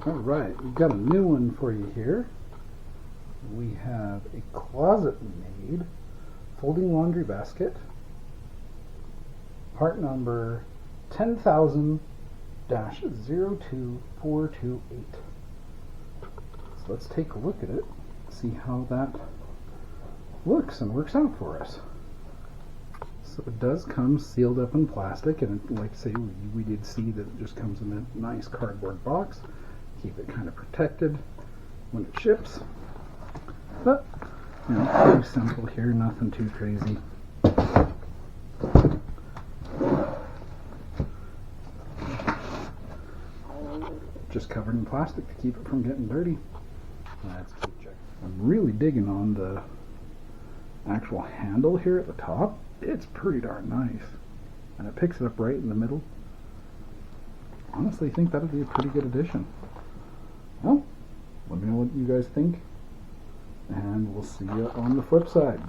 Alright, we've got a new one for you here. We have a ClosetMaid folding laundry basket, part number 10,000-02428. So let's take a look at it, see how that looks and works out for us. So it does come sealed up in plastic, and like I say, we did see that it just comes in a nice cardboard box. Keep it kind of protected when it ships. But, you know, pretty simple here, nothing too crazy. Just covered in plastic to keep it from getting dirty. Let's keep checking. I'm really digging on the actual handle here at the top. It's pretty darn nice. And it picks it up right in the middle. Honestly, I think that would be a pretty good addition. Well, let me know what you guys think, and we'll see you on the flip side.